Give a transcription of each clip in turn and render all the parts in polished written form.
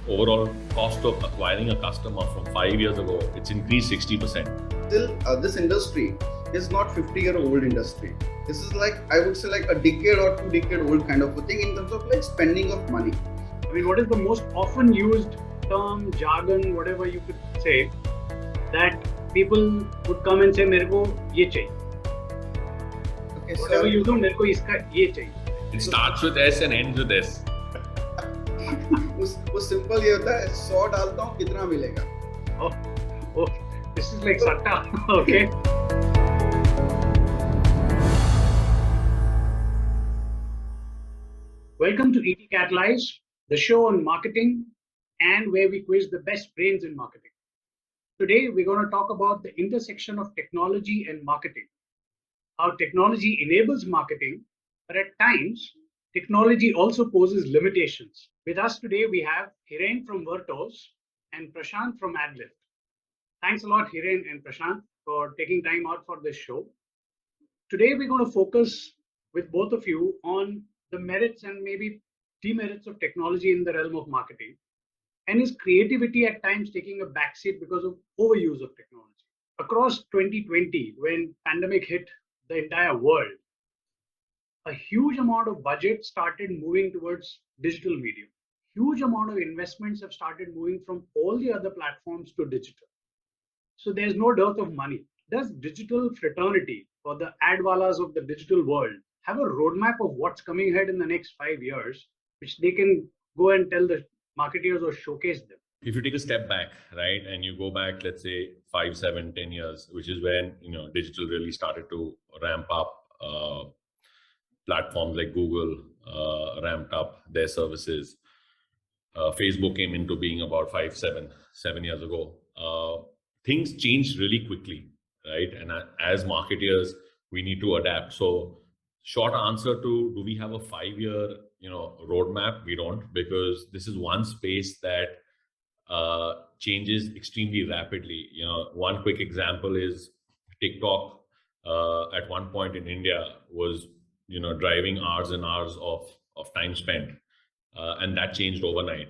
overall cost of acquiring a customer from 5 years ago, it's increased 60%. Still, this industry is not 50-year-old industry. This is like, I would say, like a decade or 2-decade-old kind of a thing in terms of like spending of money. I mean, what is the most often used term, jargon, whatever you could say, that people would come and say, "मेरे को ये चाहिए." Okay, whatever you do, मेरे को इसका ये चाहिए. It starts with S and ends with S. वो सिंपल ये होता है, 100 डालता हूँ कितना मिलेगा? Oh, this is like satta. Okay. Welcome to ET Catalyse, the show on marketing and where we quiz the best brains in marketing. Today, we're going to talk about the intersection of technology and marketing. How technology enables marketing, but at times, technology also poses limitations. With us today, we have Hiren from Vertoz and Prashant from AdLift. Thanks a lot, Hiren and Prashant, for taking time out for this show. Today, we're going to focus with both of you on the merits and maybe demerits of technology in the realm of marketing, and is creativity at times taking a backseat because of overuse of technology. Across 2020, when pandemic hit the entire world, a huge amount of budget started moving towards digital medium. Huge amount of investments have started moving from all the other platforms to digital. So there's no dearth of money. Does digital fraternity, or the adwalas of the digital world, have a roadmap of what's coming ahead in the next 5 years, which they can go and tell the marketeers or showcase them? If you take a step back, right, and you go back, let's say 5, 7, 10 years, which is when digital really started to ramp up. Platforms like Google ramped up their services. Facebook came into being about 7 years ago. Things changed really quickly, right? And as marketers, we need to adapt. So, short answer to, do we have a 5-year roadmap? We don't, because this is one space that changes extremely rapidly. One quick example is TikTok. At one point in India was driving hours and hours of time spent, and that changed overnight.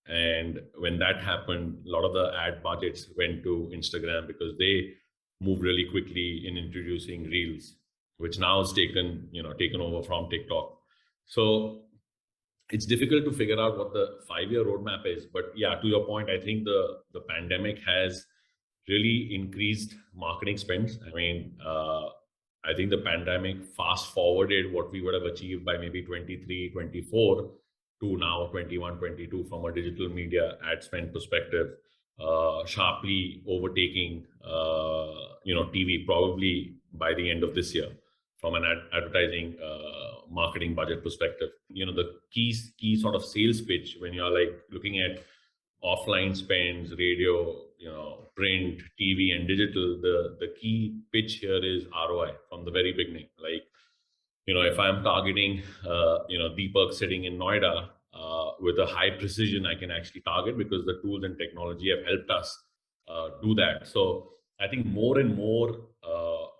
And when that happened, a lot of the ad budgets went to Instagram because they moved really quickly in introducing Reels, which now is taken over from TikTok. So it's difficult to figure out what the 5-year roadmap is. But yeah, to your point, I think the pandemic has really increased marketing spends. I mean, I think the pandemic fast forwarded what we would have achieved by maybe 23, 24 to now 21, 22 from a digital media ad spend perspective, sharply overtaking TV probably by the end of this year from an advertising marketing budget perspective. The key sort of sales pitch when you're like looking at offline spends, radio, print, TV, and digital, the key pitch here is ROI from the very beginning. Like, if I'm targeting, Deepak sitting in Noida, with a high precision, I can actually target because the tools and technology have helped us do that. So I think more and more,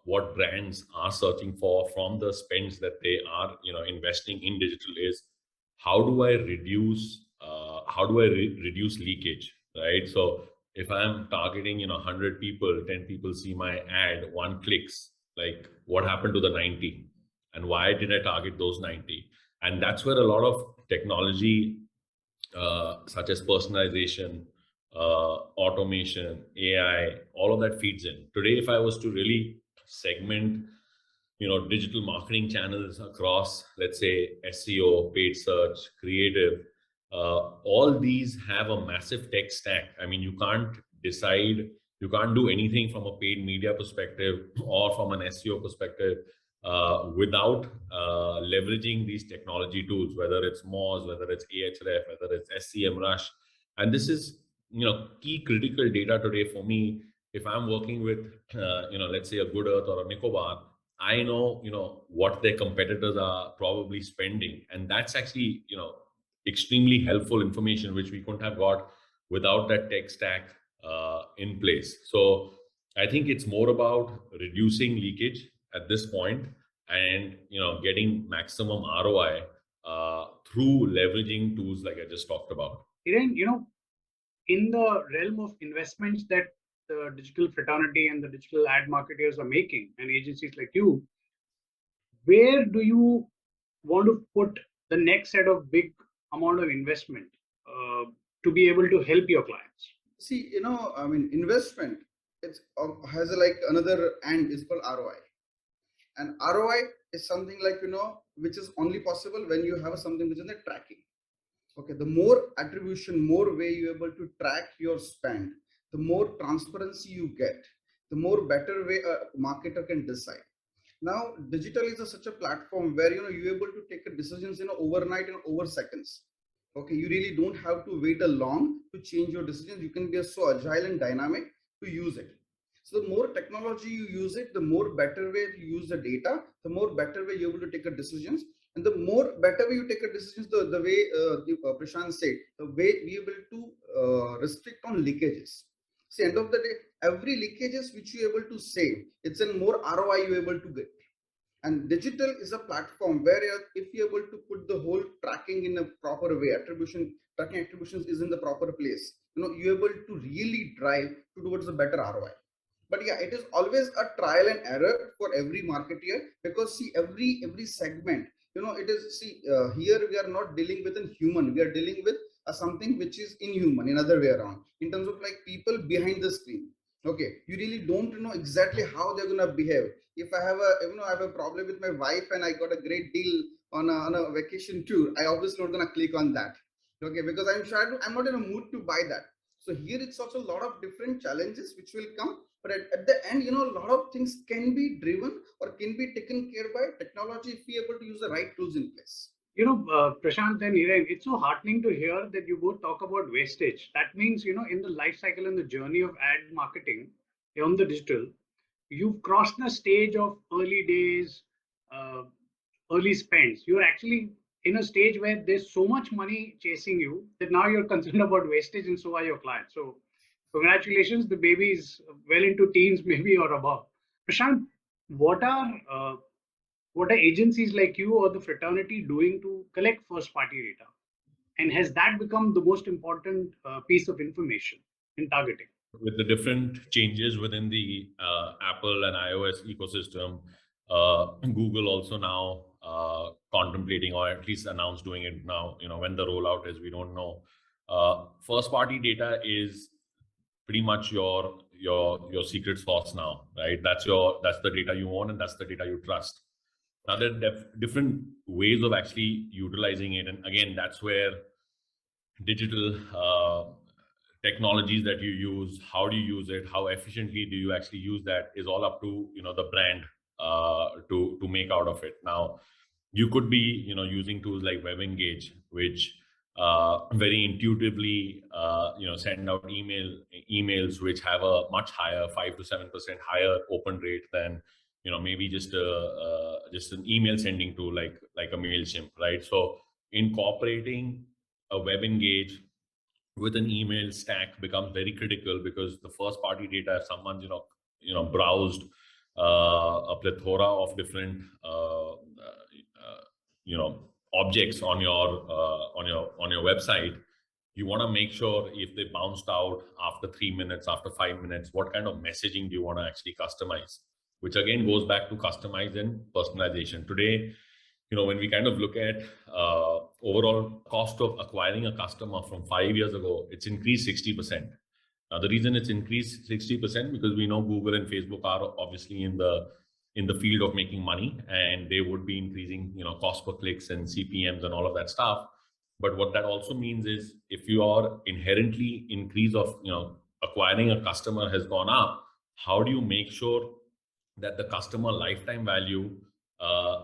what brands are searching for from the spends that they are, investing in digital is, how do I reduce leakage, right? So if I'm targeting, 100 people, 10 people see my ad, 1 clicks, like what happened to the 90? And why did I target those 90? And that's where a lot of technology, such as personalization, automation, AI, all of that feeds in. Today, if I was to really segment, digital marketing channels across, let's say, SEO, paid search, creative, all these have a massive tech stack. I mean, you can't do anything from a paid media perspective or from an SEO perspective without leveraging these technology tools, whether it's Moz, whether it's Ahref, whether it's SEMrush. And this is, key critical data today for me. If I'm working with, let's say a Good Earth or a Nicobar, I know, what their competitors are probably spending. And that's actually, extremely helpful information, which we couldn't have got without that tech stack in place. So I think it's more about reducing leakage at this point and, getting maximum ROI through leveraging tools like I just talked about. Hiren, in the realm of investments that the digital fraternity and the digital ad marketers are making, and agencies like you, where do you want to put the next set of big amount of investment to be able to help your clients? See, investment, it's has like another and is called ROI. And ROI is something like, which is only possible when you have something which is the tracking. Okay, the more attribution, more way you're able to track your spend, the more transparency you get, the more better way a marketer can decide. Now, digital is such a platform where you're able to take a decisions overnight and over seconds. Okay, you really don't have to wait a long to change your decisions. You can be so agile and dynamic to use it. So the more technology you use it, the more better way you use the data, the more better way you're able to take a decisions. And the more better way you take a decisions, the way Prashant said, the way we able to restrict on leakages. See, end of the day, every leakages which you're able to save, it's a more ROI you're able to get. And digital is a platform where if you're able to put the whole tracking in a proper way, tracking attributions is in the proper place, you're able to really drive towards a better ROI. But yeah, it is always a trial and error for every marketer, because see, every segment, it is, see, here we are not dealing with a human, we are dealing with something which is inhuman, in other way around, in terms of like people behind the screen. Okay, you really don't know exactly how they're gonna behave. If I have I have a problem with my wife and I got a great deal on a vacation tour, I obviously not gonna click on that. Okay, because I'm not in a mood to buy that. So here it's also a lot of different challenges which will come, but at the end, a lot of things can be driven or can be taken care by technology if we are able to use the right tools in place. Prashant and Hiren, it's so heartening to hear that you both talk about wastage. That means, in the life cycle and the journey of ad marketing on the digital, you've crossed the stage of early days, uh, early spends. You're actually in a stage where there's so much money chasing you that now you're concerned about wastage, and so are your clients. So, congratulations, the baby is well into teens, maybe or above. Prashant, what are uh, what are agencies like you or the fraternity doing to collect first party data? And has that become the most important piece of information in targeting? With the different changes within the Apple and iOS ecosystem, Google also now contemplating, or at least announced doing it now. When the rollout is, we don't know. First party data is pretty much your secret sauce now, right? That's the data you own, and that's the data you trust. Now there are different ways of actually utilizing it, and again, that's where digital technologies that you use, how do you use it, how efficiently do you actually use that, is all up to the brand to make out of it. Now you could be using tools like WebEngage, which very intuitively send out emails which have a much higher 5 to 7% higher open rate than maybe just an email sending tool like a MailChimp, right? So incorporating a WebEngage with an email stack becomes very critical, because the first party data, if someone's browsed a plethora of different objects on your website, you want to make sure if they bounced out after 3 minutes, after 5 minutes, what kind of messaging do you want to actually customize, which again goes back to customize and personalization. Today, when we kind of look at overall cost of acquiring a customer from 5 years ago, it's increased 60%. Now, the reason it's increased 60% because we know Google and Facebook are obviously in the field of making money, and they would be increasing, cost per clicks and CPMs and all of that stuff. But what that also means is, if your inherently increase of acquiring a customer has gone up, how do you make sure that the customer lifetime value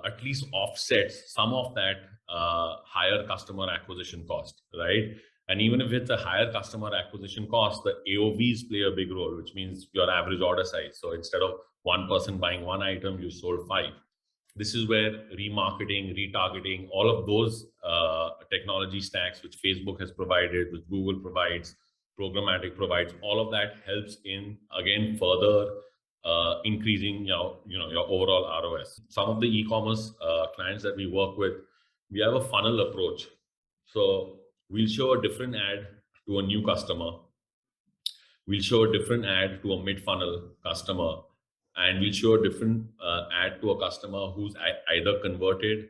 at least offsets some of that higher customer acquisition cost, right? And even if it's a higher customer acquisition cost, the AOVs play a big role, which means your average order size. So instead of one person buying one item, you sold 5. This is where remarketing, retargeting, all of those technology stacks, which Facebook has provided, which Google provides, programmatic provides, all of that helps in, again, further increasing your overall ROS. Some of the e-commerce clients that we work with, we have a funnel approach. So we'll show a different ad to a new customer. We'll show a different ad to a mid-funnel customer, and we'll show a different ad to a customer who's either converted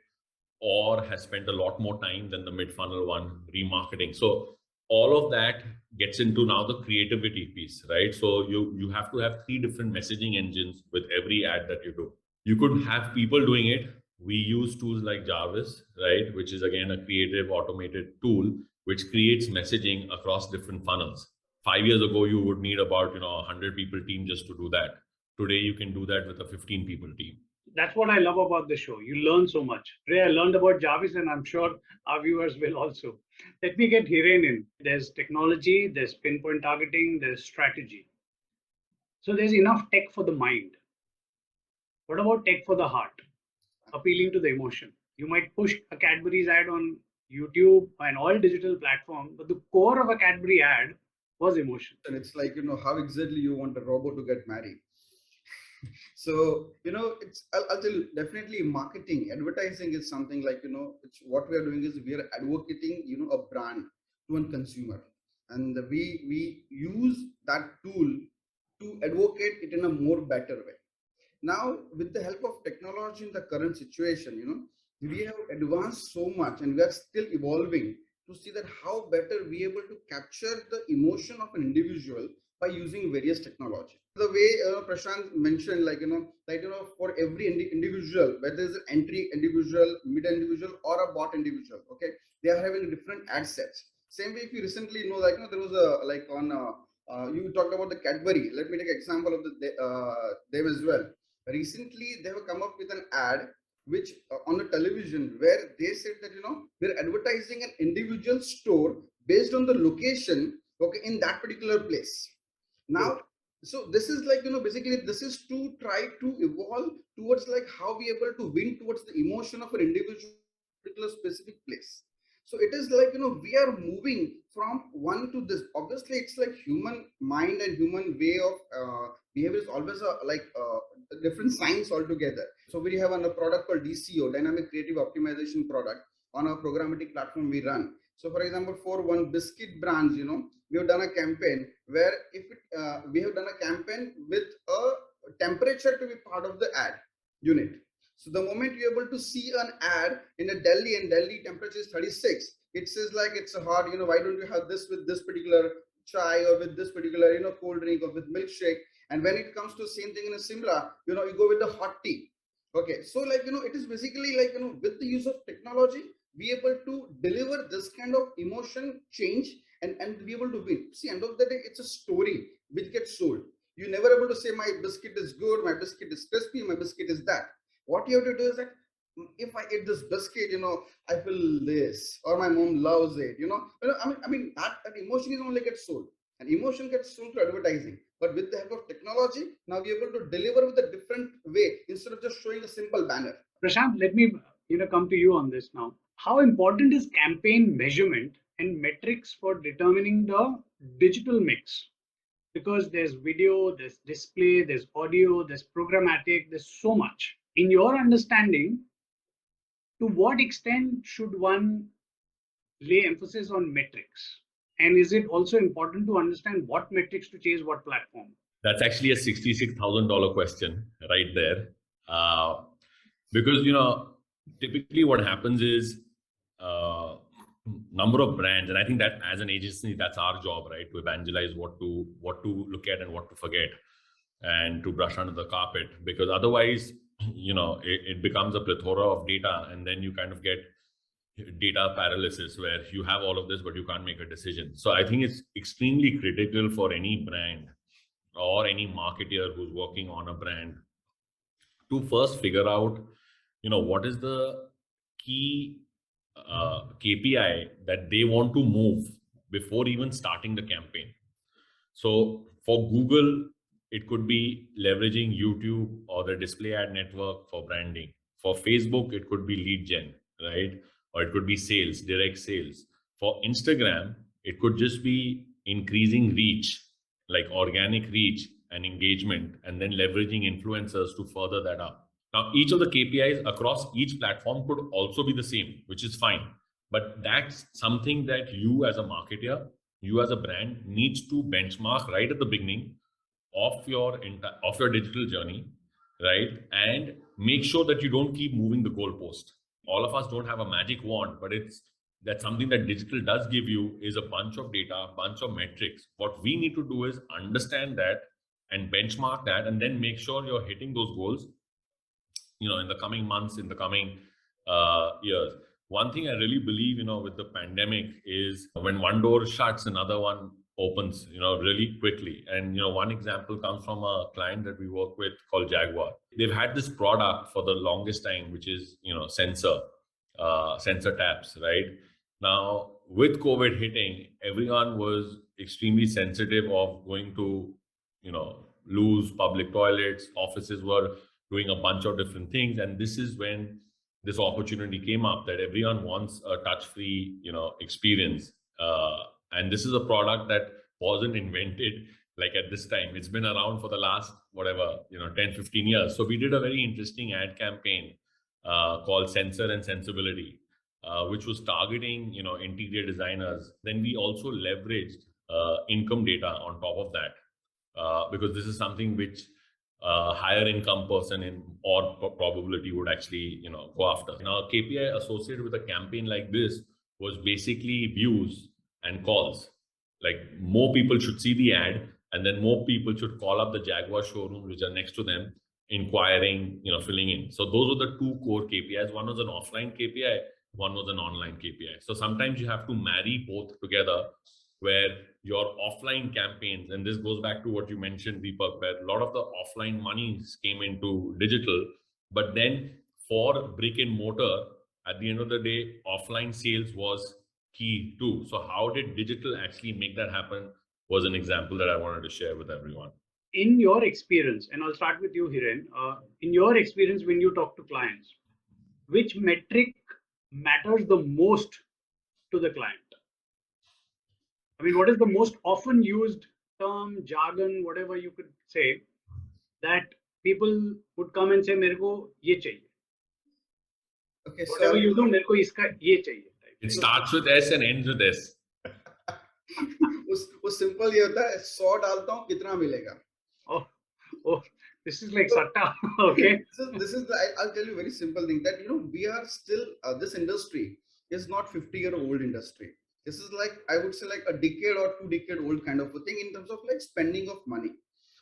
or has spent a lot more time than the mid-funnel one remarketing. So all of that gets into now the creativity piece, right? So you have to have 3 different messaging engines with every ad that you do. You could have people doing it. We use tools like Jarvis, right, which is again a creative automated tool which creates messaging across different funnels. 5 years ago, you would need about 100 people team just to do that. Today, you can do that with a 15 people team. That's what I love about the show. You learn so much. Today I learned about Jarvis, and I'm sure our viewers will also. Let me get Hiren in. There's technology, there's pinpoint targeting, there's strategy. So there's enough tech for the mind. What about tech for the heart? Appealing to the emotion. You might push a Cadbury's ad on YouTube and all digital platforms, but the core of a Cadbury ad was emotion. And it's like, how exactly you want a robot to get married. So, I'll tell you, definitely marketing, advertising is something like, it's what we are doing is we are advocating, a brand to a consumer. And we use that tool to advocate it in a more better way. Now, with the help of technology in the current situation, we have advanced so much and we are still evolving to see that how better we are able to capture the emotion of an individual by using various technology. The way Prashant mentioned, for every individual, whether it's an entry individual, mid individual, or a bot individual, okay, they are having different ad sets. Same way, if you recently know, there was a you talked about the Cadbury. Let me take an example of them as well. Recently, they have come up with an ad which on the television where they said that we're advertising an individual store based on the location, okay, in that particular place. Now, so this is like, basically this is to try to evolve towards like how we are able to win towards the emotion of an individual particular specific place. So it is like, we are moving from one to this. Obviously, it's like human mind and human way of behavior is always a different science altogether. So we have a product called DCO, Dynamic Creative Optimization product, on our programmatic platform we run. So for example, for one biscuit brands, we have done a campaign where we have done a campaign with a temperature to be part of the ad unit. So the moment you're able to see an ad in a Delhi and Delhi temperature is 36, it says like it's a hot, why don't you have this with this particular chai or with this particular, cold drink or with milkshake. And when it comes to same thing in a Simla, you go with the hot tea. Okay. So like, it is basically like, with the use of technology, be able to deliver this kind of emotion change and be able to win. See, end of the day, it's a story which gets sold. You're never able to say my biscuit is good, my biscuit is crispy, my biscuit is that. What you have to do is that if I eat this biscuit, I feel this, or my mom loves it, I mean that emotion is only gets sold, and emotion gets sold through advertising. But with the help of technology, now we're able to deliver with a different way instead of just showing a simple banner. Prashant, let me come to you on this now. How important is campaign measurement and metrics for determining the digital mix? Because there's video, there's display, there's audio, there's programmatic, there's so much. In your understanding, to what extent should one lay emphasis on metrics? And is it also important to understand what metrics to chase what platform? That's actually a $66,000 question right there. Because, typically what happens is number of brands, and I think that as an agency, that's our job, right? To evangelize what to look at and what to forget and to brush under the carpet, because otherwise, it becomes a plethora of data, and then you kind of get data paralysis where you have all of this, but you can't make a decision. So I think it's extremely critical for any brand or any marketer who's working on a brand to first figure out, what is the key KPI that they want to move before even starting the campaign. So for Google, it could be leveraging YouTube or the display ad network for branding. For Facebook, it could be lead gen, right? Or it could be sales, direct sales. For Instagram, it could just be increasing reach, like organic reach and engagement, and then leveraging influencers to further that up. Now, each of the KPIs across each platform could also be the same, which is fine. But that's something that you as a marketer, you as a brand needs to benchmark right at the beginning of your digital journey, right? And make sure that you don't keep moving the goalpost. All of us don't have a magic wand, but that's something that digital does give you is a bunch of data, a bunch of metrics. What we need to do is understand that and benchmark that, and then make sure you're hitting those goals, in the coming months, in the coming years. One thing I really believe, with the pandemic is when one door shuts, another one opens, really quickly. And, one example comes from a client that we work with called Jaguar. They've had this product for the longest time, which is, sensor taps, right? Now, with COVID hitting, everyone was extremely sensitive of going to, lose public toilets. Offices were doing a bunch of different things. And this is when this opportunity came up that everyone wants a touch-free, experience. And this is a product that wasn't invented like at this time. It's been around for the last, 10, 15 years. So we did a very interesting ad campaign called Sensor and Sensibility, which was targeting, interior designers. Then we also leveraged income data on top of that, because this is something which higher income person in or probability would actually go after. Now, KPI associated with a campaign like this was basically views and calls. Like, more people should see the ad, and then more people should call up the Jaguar showrooms which are next to them, inquiring, filling in. So those were the two core KPIs. One was an offline KPI, one was an online KPI. So sometimes you have to marry both together, where your offline campaigns, and this goes back to what you mentioned, Deepak, where a lot of the offline monies came into digital, but then for brick and mortar, at the end of the day, offline sales was key too. So how did digital actually make that happen was an example that I wanted to share with everyone. In your experience, and I'll start with you, Hiren, in your experience, when you talk to clients, which metric matters the most to the client? I mean, what is the most often used term, jargon, whatever you could say, that people would come and say, "मेरे को ये चाहिए." Okay, whatever you do, मेरे को इसका ये चाहिए. It starts with S and ends with S. वो सिंपल ये होता है, 100 डालता हूँ कितना मिलेगा. Oh, this is like satta. Okay. So this is I'll tell you a very simple thing that we are still this industry is not 50-year-old industry. This is like, I would say, like a decade or 2-decade old kind of a thing in terms of like spending of money.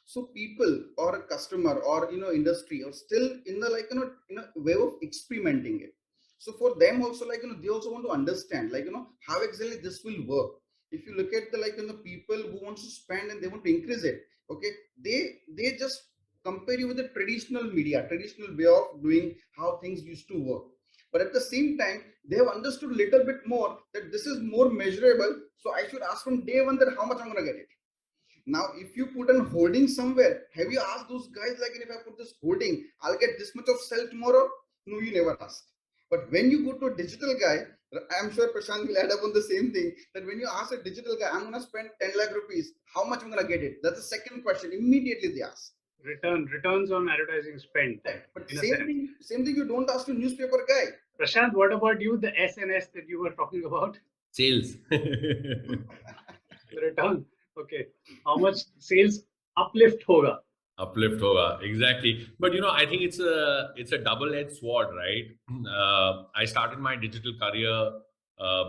So people or a customer or industry are still in the in a way of experimenting it. So for them also, like they also want to understand how exactly this will work. If you look at the people who wants to spend and they want to increase it, okay, they just compare you with the traditional media, traditional way of doing how things used to work. But at the same time, they have understood a little bit more that this is more measurable. So I should ask from day one that how much I'm going to get it. Now, if you put a holding somewhere, have you asked those guys, like, if I put this holding, I'll get this much of sell tomorrow? No, you never asked. But when you go to a digital guy, I'm sure Prashant will add up on the same thing, that when you ask a digital guy, I'm going to spend 10 lakh rupees, how much I'm going to get it? That's the second question. Immediately they ask. Returns on advertising spend. But same thing you don't ask to newspaper guy. Prashant, what about you? The SNS that you were talking about? Sales. Return. Okay. How much sales uplift hoga? Uplift hoga, exactly. But I think it's a double-edged sword, right? I started my digital career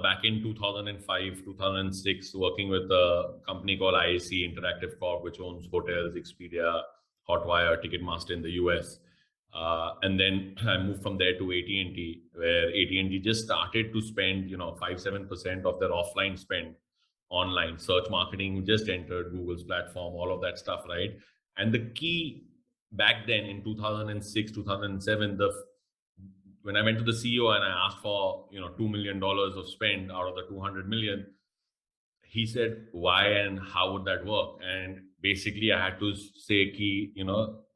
back in 2005, 2006, working with a company called IAC Interactive Corp, which owns hotels, Expedia, Hotwire, Ticketmaster in the US. And then I moved from there to AT&T, where AT&T just started to spend 5-7% of their offline spend online. Search marketing just entered Google's platform, all of that stuff, right? And the key back then in 2006, 2007, when I went to the CEO and I asked for $2 million of spend out of the 200 million, he said, why and how would that work? And basically I had to say,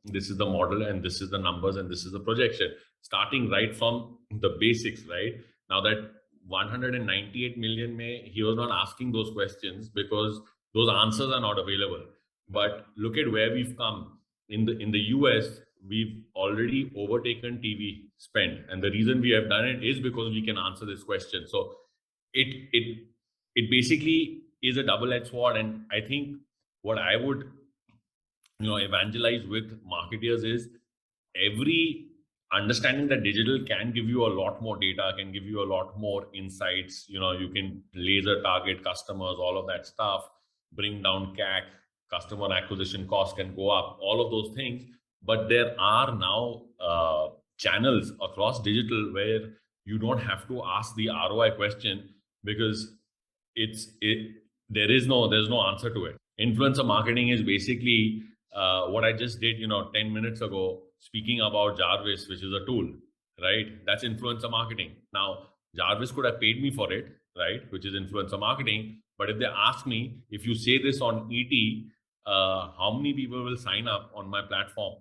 this is the model and this is the numbers and this is the projection, starting right from the basics, right? Now that 198 million, he was not asking those questions because those answers are not available. But look at where we've come. In the US, we've already overtaken TV spend, and the reason we have done it is because we can answer this question. So it basically is a double-edged sword, and I think what I would evangelize with marketers is every understanding that digital can give you a lot more data, can give you a lot more insights. You can laser target customers, all of that stuff, bring down CAC, customer acquisition cost can go up, all of those things. But there are now channels across digital where you don't have to ask the ROI question, because there's no answer to it. Influencer marketing is basically what I just did 10 minutes ago, speaking about Jarvis, which is a tool, right? That's influencer marketing. Now Jarvis could have paid me for it, right, which is influencer marketing. But if they ask me, if you say this on ET, how many people will sign up on my platform?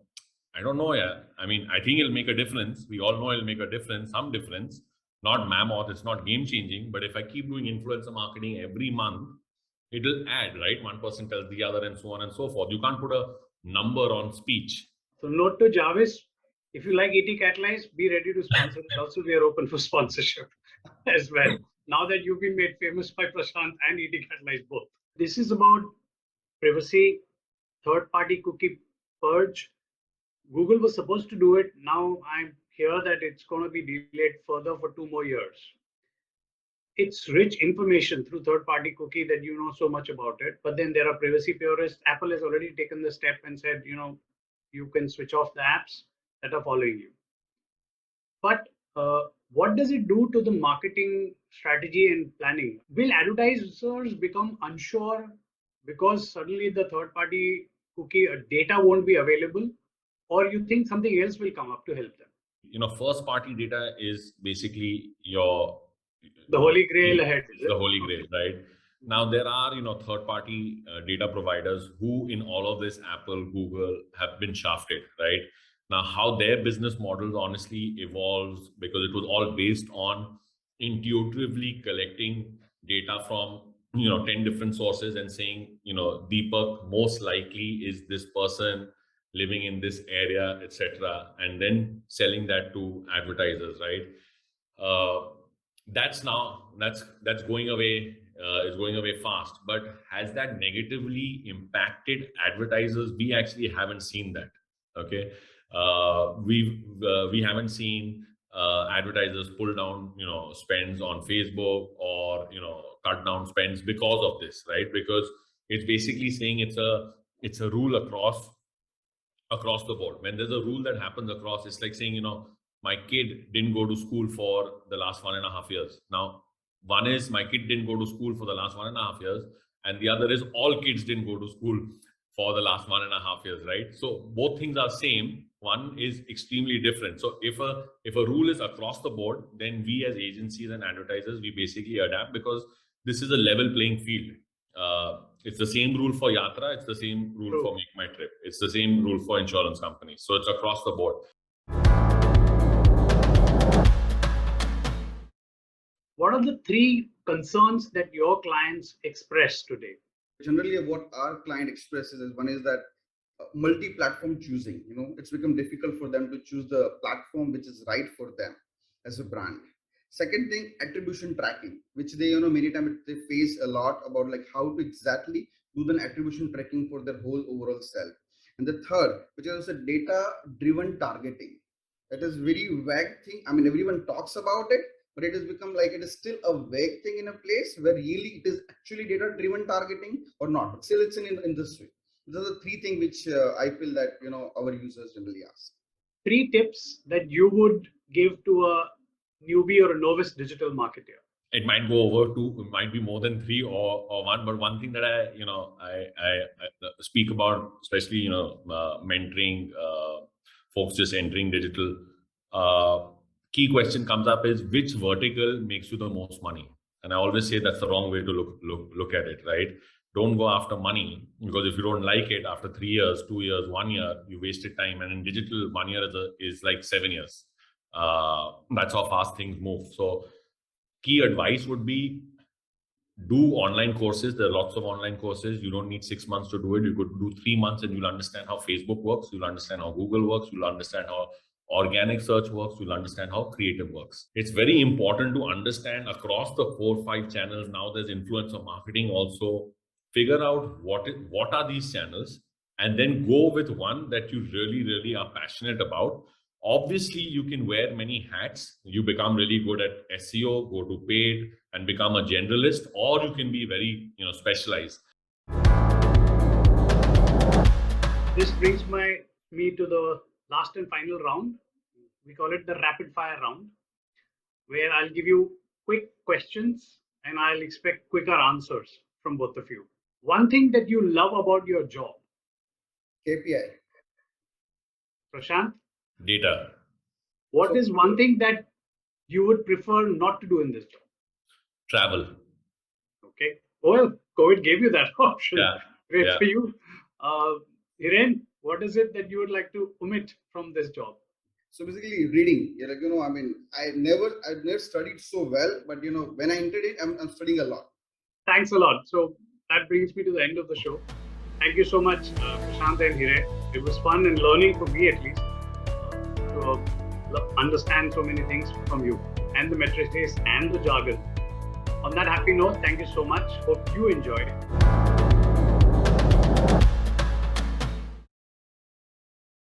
I don't know. Yeah, I mean, I think it'll make a difference. We all know it'll make a difference, some difference. Not mammoth, it's not game changing, but if I keep doing influencer marketing every month, it'll add, right? One person tells the other, and so on and so forth. You can't put a number on speech. So note to Jarvis, if you like ET Catalyse, be ready to sponsor us. Also, we are open for sponsorship as well. Now that you've been made famous by Prashant and ET Catalyse both. This is about privacy, third-party cookie purge. Google was supposed to do it. Now I hear that it's going to be delayed further for 2 more years. It's rich information through third-party cookie that you know so much about it. But then there are privacy purists. Apple has already taken the step and said, you can switch off the apps that are following you. But what does it do to the marketing strategy and planning? Will advertisers become unsure because suddenly the third-party cookie data won't be available? Or you think something else will come up to help them? First party data is basically the holy grail ahead. The holy grail, right? Now there are third party data providers who, in all of this, Apple, Google, have been shafted, right? Now how their business models honestly evolves, because it was all based on intuitively collecting data from 10 different sources and saying, Deepak most likely is this person living in this area, etc., and then selling that to advertisers, right? That's going away. Is going away fast. But has that negatively impacted advertisers? We actually haven't seen that. Okay, we haven't seen advertisers pull down spends on Facebook, or cut down spends because of this, right? Because it's basically saying it's a rule across the board. When there's a rule that happens across, it's like saying, my kid didn't go to school for the last 1.5 years. Now, one is my kid didn't go to school for the last 1.5 years, and the other is all kids didn't go to school for the last 1.5 years, right? So both things are same. One is extremely different. So if a rule is across the board, then we as agencies and advertisers, we basically adapt, because this is a level playing field. It's the same rule for Yatra. It's the same rule for Make My Trip. It's the same rule for insurance companies. So it's across the board. What are the 3 concerns that your clients express today? Generally, what our client expresses is, one is that multi-platform choosing. It's become difficult for them to choose the platform which is right for them as a brand. Second thing, attribution tracking, which they, many times they face a lot about, like how to exactly do the attribution tracking for their whole overall self. And the third, which is also data-driven targeting. That is very vague thing. I mean, everyone talks about it, but it has become like it is still a vague thing in a place where really it is actually data-driven targeting or not. But still, it's in industry. Those are the 3 things which I feel that our users generally ask. 3 tips that you would give to a newbie or a novice digital marketer. It might go over 2, it might be more than 3 or 1. But one thing that I speak about, especially mentoring folks just entering digital, key question comes up is, which vertical makes you the most money? And I always say that's the wrong way to look at it, right? Don't go after money, because if you don't like it, after 3 years, 2 years, 1 year, you wasted time. And in digital, 1 year is like 7 years. That's how fast things move. So key advice would be, do online courses. There are lots of online courses. You don't need 6 months to do it. You could do 3 months and you'll understand how Facebook works. You'll understand how Google works. You'll understand how organic search works. You'll understand how creative works. It's very important to understand across the 4-5 channels. Now there's influencer marketing also. Figure out what are these channels, and then go with one that you really are passionate about. Obviously, you can wear many hats. You become really good at SEO, go to paid and become a generalist, or you can be very, specialized. This brings me to the last and final round. We call it the rapid fire round, where I'll give you quick questions and I'll expect quicker answers from both of you. One thing that you love about your job? KPI. Prashant? Data. What is one thing that you would prefer not to do in this job? Travel. Okay. Well, COVID gave you that option. Yeah. Great Yeah. for you. Hiren, what is it that you would like to omit from this job? So basically reading, I've never studied so well, but when I entered it, I'm studying a lot. Thanks a lot. So that brings me to the end of the show. Thank you so much, Prashant and Hiren. It was fun and learning for me, at least, to understand so many things from you, and the metrics and the jargon. On that happy note, thank you so much. Hope you enjoyed it.